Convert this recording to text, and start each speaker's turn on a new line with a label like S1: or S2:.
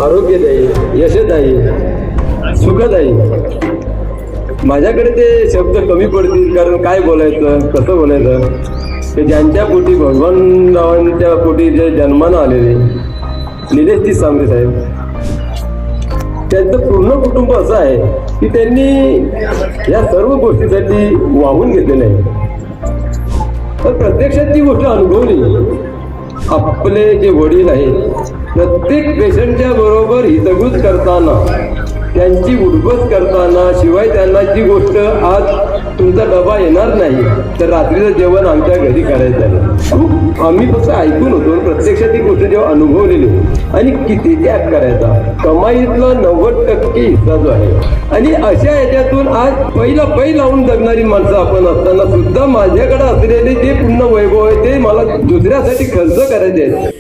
S1: आरोग्यदायी, यशदायी, सुखदायी. माझ्याकडे ते शब्द कमी पडतील, कारण काय बोलायचं, कसं बोलायचं. ते ज्यांच्या पोटी भगवानरावांच्या पोटी जे जन्मानं आलेले निलेश सांबरे साहेब, त्यांचं पूर्ण कुटुंब असं आहे की त्यांनी या सर्व गोष्टीसाठी वाहून घेतलेलं आहे. तर प्रत्यक्षात ती गोष्ट अनुभवली. आपले जे वडील आहेत प्रत्येक पेशंटच्या बरोबर हितगुज करताना, त्यांची उठबस करताना, शिवाय त्यांना जी गोष्ट आज तुमचा डबा येणार नाही तर रात्रीचं जेवण आमच्या घरी करायचं आहे, आम्ही फक्त ऐकून होतो. प्रत्यक्षात ही गोष्ट जेव्हा अनुभवलेली आणि किती त्याग करायचा, कमाईतला 90% हिस्सा जो आहे. आणि अशा याच्यातून आज पहिला पै लावून जगणारी माणसं आपण असताना सुद्धा माझ्याकडे असलेले जे पूर्ण वैभव आहे ते मला दुसऱ्यासाठी खर्च करायचे आहेत.